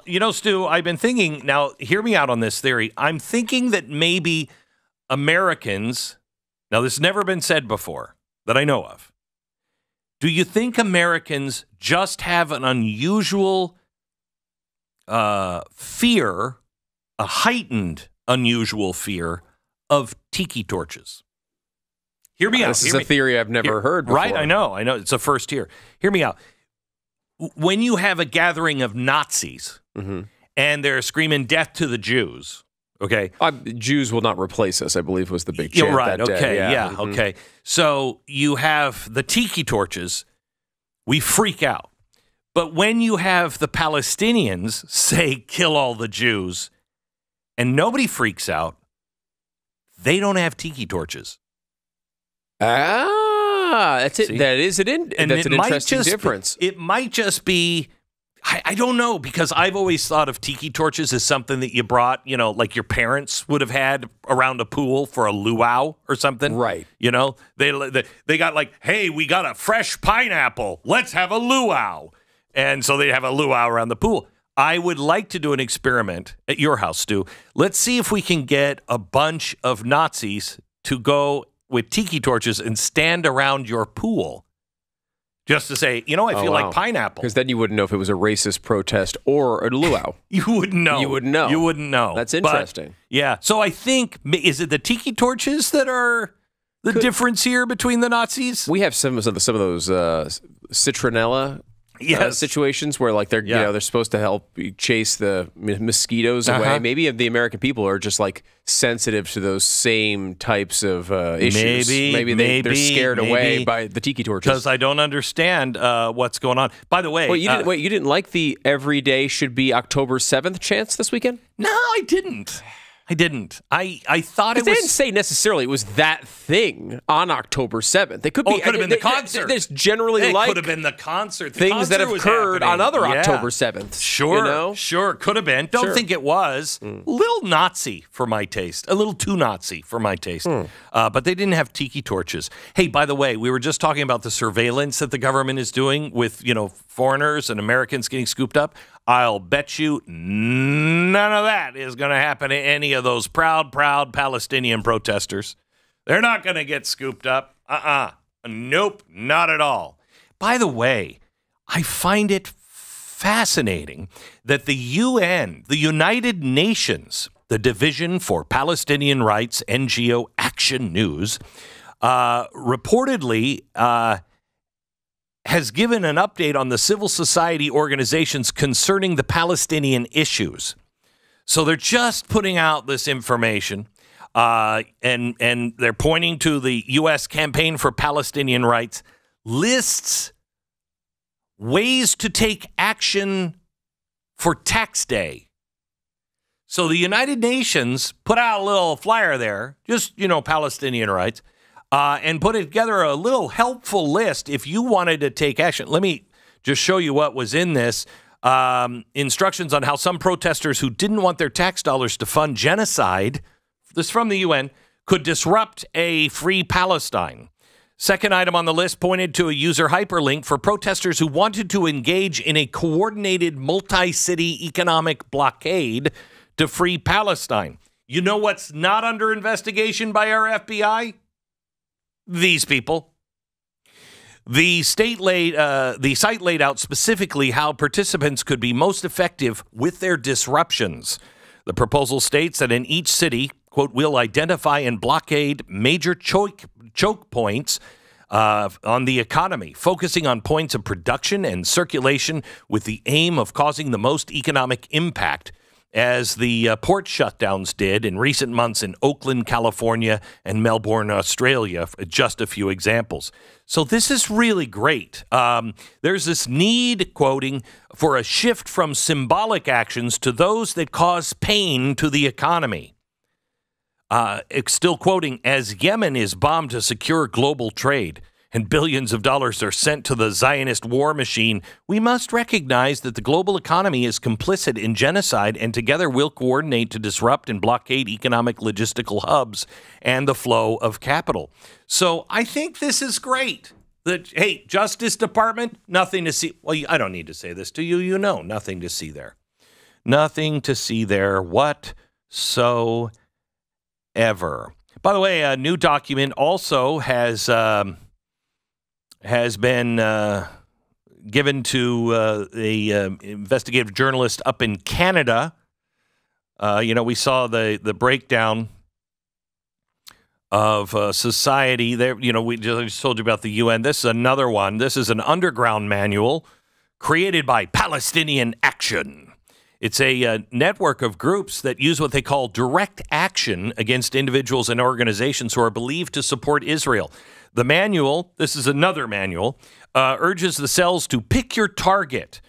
You know, Stu, I've been thinking, now hear me out on this theory. I'm thinking that maybe Americans, now this has never been said before that I know of. Do you think Americans just have an unusual fear, a heightened unusual fear of tiki torches? Hear me out. This is a theory I've never heard before. Right, I know. It's a first here. Hear me out. When you have a gathering of Nazis and they're screaming death to the Jews, okay? Jews will not replace us, I believe was the big chant that day. Okay, yeah, okay. So you have the tiki torches, we freak out. But when you have the Palestinians say kill all the Jews and nobody freaks out, they don't have tiki torches. That's it. See? That's an interesting difference. It might just be, I don't know, because I've always thought of tiki torches as something that you brought, you know, like your parents would have had around a pool for a luau or something. Right. You know, they got like, hey, we got a fresh pineapple. Let's have a luau. And so they have a luau around the pool. I would like to do an experiment at your house, Stu. Let's see if we can get a bunch of Nazis to go with tiki torches and stand around your pool just to say, you know, I feel like pineapple. Because then you wouldn't know if it was a racist protest or a luau. You wouldn't know. You wouldn't know. You wouldn't know. That's interesting. But, yeah. So I think, is it the tiki torches that are the difference here between the Nazis? We have some of those citronella situations where like they're supposed to help chase the mosquitoes away. Maybe the American people are just like sensitive to those same types of issues. Maybe they're scared away by the tiki torches. Because I don't understand what's going on. By the way, you didn't like the every day should be October 7th chants this weekend? No, I didn't. I thought it was. They didn't say necessarily it was that thing on October 7th. It could be. It could have been the concert. There's generally it could have been the concert. Things that have occurred on other October 7th. Sure, you know? Sure, could have been. Don't think it was. A little Nazi for my taste. A little too Nazi for my taste. But they didn't have tiki torches. Hey, by the way, we were just talking about the surveillance that the government is doing with, you know, foreigners and Americans getting scooped up. I'll bet you none of that is going to happen to any of those proud Palestinian protesters. They're not going to get scooped up. Nope, not at all. By the way, I find it fascinating that the UN, the United Nations, the Division for Palestinian Rights, NGO Action News, reportedly has given an update on the civil society organizations concerning the Palestinian issues. So they're just putting out this information, and they're pointing to the U.S. Campaign for Palestinian Rights, lists ways to take action for Tax Day. So the United Nations put out a little flyer there, just, you know, Palestinian rights, and put together a little helpful list if you wanted to take action. Let me just show you what was in this. Instructions on how some protesters who didn't want their tax dollars to fund genocide, this from the UN, could disrupt a free Palestine. Second item on the list pointed to a user hyperlink for protesters who wanted to engage in a coordinated multi-city economic blockade to free Palestine. You know what's not under investigation by our FBI? These people. The site laid out specifically how participants could be most effective with their disruptions. The proposal states that in each city, quote, we'll identify and blockade major choke points on the economy, focusing on points of production and circulation with the aim of causing the most economic impact, as the port shutdowns did in recent months in Oakland, California, and Melbourne, Australia, just a few examples. So this is really great. There's this need, quoting, for a shift from symbolic actions to those that cause pain to the economy. Still quoting, as Yemen is bombed to secure global trade and billions of dollars are sent to the Zionist war machine, we must recognize that the global economy is complicit in genocide, and together we'll coordinate to disrupt and blockade economic logistical hubs and the flow of capital. So I think this is great. Hey, Justice Department, nothing to see. Well, I don't need to say this to you. You know, nothing to see there. Nothing to see there whatsoever. By the way, a new document also has been given to a investigative journalist up in Canada. We saw the breakdown of society there. We just told you about the UN. This is another one. This is an underground manual created by Palestinian Action. It's a network of groups that use what they call direct action against individuals and organizations who are believed to support Israel. The manual, this is another manual, urges the cells to pick your target,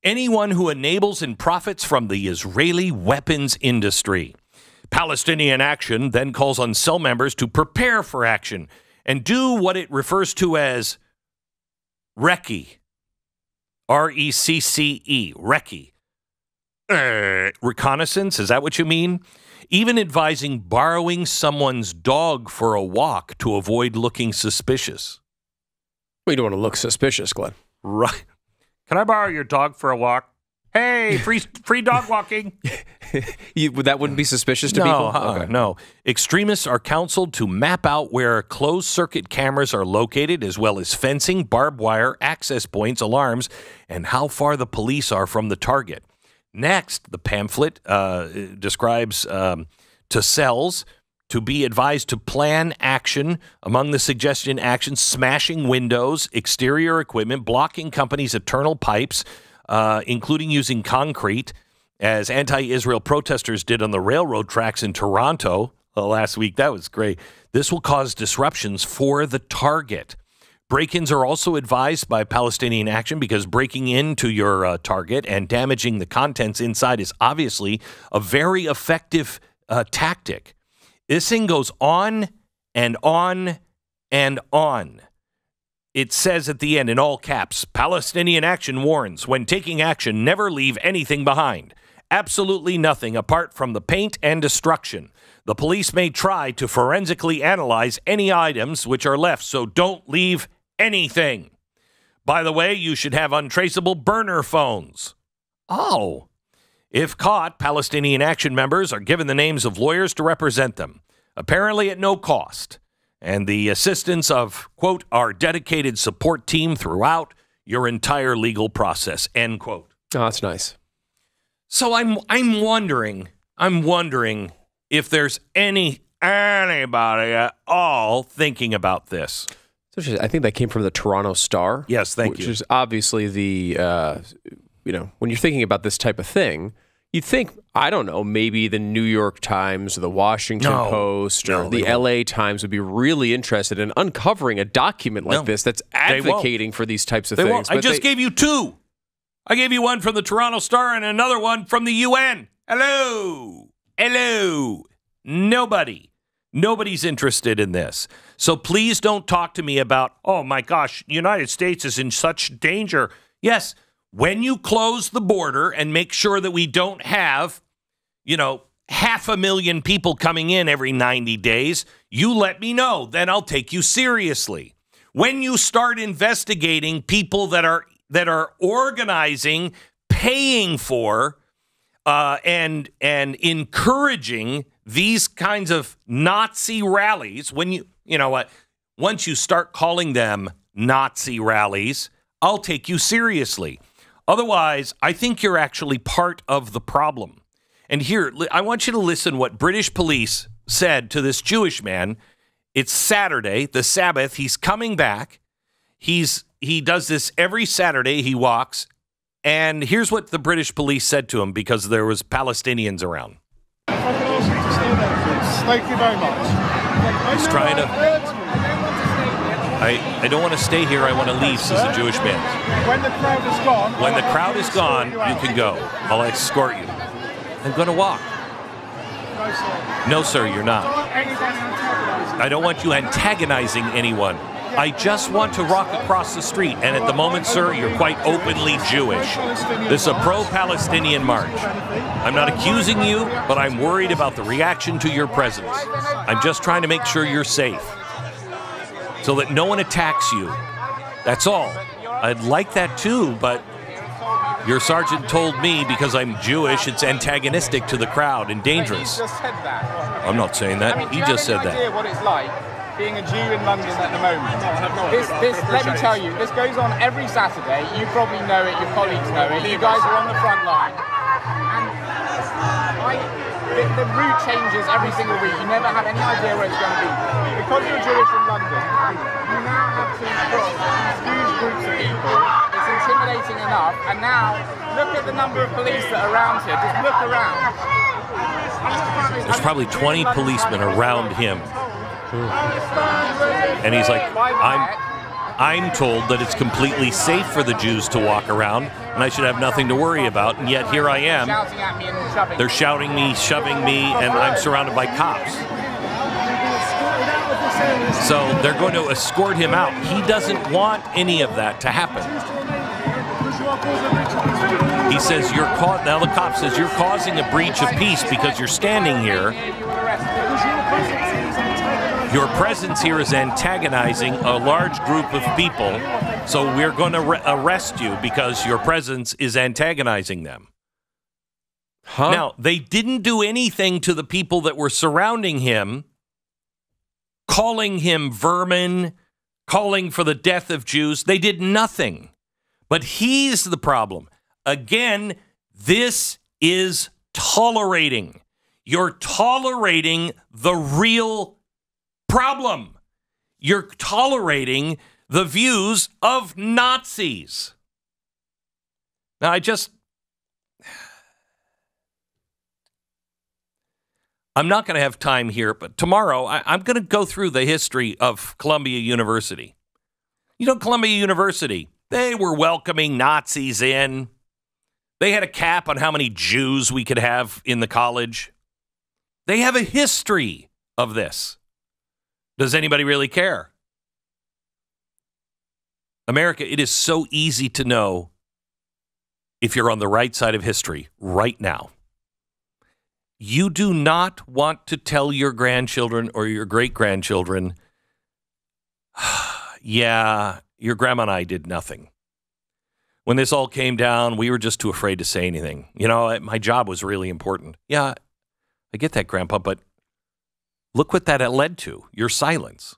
anyone who enables and profits from the Israeli weapons industry. Palestinian Action then calls on cell members to prepare for action and do what it refers to as recce, R-E-C-C-E, recce. Reconnaissance, is that what you mean? Even advising borrowing someone's dog for a walk to avoid looking suspicious. Well, you don't want to look suspicious, Glenn. Right. Can I borrow your dog for a walk? Hey, free dog walking. That wouldn't be suspicious to people? Okay. No. Extremists are counseled to map out where closed-circuit cameras are located, as well as fencing, barbed wire, access points, alarms, and how far the police are from the target. Next, the pamphlet describes to cells to be advised to plan action. Among the suggestion actions, smashing windows, exterior equipment, blocking companies' internal pipes, including using concrete, as anti-Israel protesters did on the railroad tracks in Toronto last week. That was great. This will cause disruptions for the target. Break-ins are also advised by Palestinian Action because breaking into your target and damaging the contents inside is obviously a very effective tactic. This thing goes on and on and on. It says at the end in all caps, Palestinian Action warns, when taking action, never leave anything behind. Absolutely nothing apart from the paint and destruction. The police may try to forensically analyze any items which are left, so don't leave anything. By the way, you should have untraceable burner phones. Oh. If caught, Palestinian Action members are given the names of lawyers to represent them, apparently at no cost, and the assistance of, quote, our dedicated support team throughout your entire legal process, end quote. Oh, that's nice. So I'm wondering if there's anybody at all thinking about this. I think that came from the Toronto Star. Yes, thank you. Which is obviously the, when you're thinking about this type of thing, you'd think, I don't know, maybe the New York Times or the Washington Post or the LA Times would be really interested in uncovering a document like this that's advocating for these types of things. I just gave you two. I gave you one from the Toronto Star and another one from the UN. Hello. Hello. Nobody's interested in this. So please don't talk to me about, oh my gosh, United States is in such danger. Yes, when you close the border and make sure that we don't have, 500,000 people coming in every 90 days, you let me know. Then I'll take you seriously. When you start investigating people that are organizing, paying for, and encouraging these kinds of Nazi rallies, once you start calling them Nazi rallies, I'll take you seriously. Otherwise, I think you're actually part of the problem. And here, I want you to listen what British police said to this Jewish man. It's Saturday, the Sabbath. He's coming back. He does this every Saturday. He walks. And here's what the British police said to him because there was Palestinians around. If I can ask you to stay there, please. Thank you very much. He's trying to... I don't want to stay here. I want to leave, says the Jewish man. When the crowd is gone... When the crowd is gone, you can go. I'll escort you. I'm going to walk. No, sir. No, sir, you're not. I don't want you antagonizing anyone. I just want to walk across the street, and at the moment, sir, you're quite openly Jewish. This is a pro-Palestinian march. I'm not accusing you, but I'm worried about the reaction to your presence. I'm just trying to make sure you're safe, so that no one attacks you. That's all. I'd like that too, but Your sergeant told me because I'm Jewish, it's antagonistic to the crowd and dangerous. He just said that. I'm not saying that. I mean, he just said that. Do you have any idea what it's like being a Jew in London at the moment? Let me tell you, this goes on every Saturday. You probably know it. Your colleagues know it. You guys are on the front line. And the route changes every single week. You never have any idea where it's going to be. Because you're Jewish in London, you now have to cross these huge groups of people. It's intimidating enough. And now, look at the number of police that are around here. Just look around. There's probably 20 policemen around him. And he's like, I'm told that it's completely safe for the Jews to walk around, and I should have nothing to worry about, and yet here I am. They're shouting me, shoving me, and I'm surrounded by cops. So they're going to escort him out. He doesn't want any of that to happen. He says, now the cop says, you're causing a breach of peace because you're standing here. Your presence here is antagonizing a large group of people, so we're going to arrest you because your presence is antagonizing them. Huh? Now, they didn't do anything to the people that were surrounding him, calling him vermin, calling for the death of Jews. They did nothing. But he's the problem. Again, this is tolerating. You're tolerating the real problem. You're tolerating the views of Nazis. Now, I'm not going to have time here, but tomorrow I'm going to go through the history of Columbia University. You know, Columbia University, they were welcoming Nazis in. They had a cap on how many Jews we could have in the college. They have a history of this. Does anybody really care? America, it is so easy to know if you're on the right side of history right now. You do not want to tell your grandchildren or your great-grandchildren, yeah, your grandma and I did nothing. When this all came down, we were just too afraid to say anything. You know, my job was really important. Yeah, I get that, Grandpa, but look what that led to, your silence.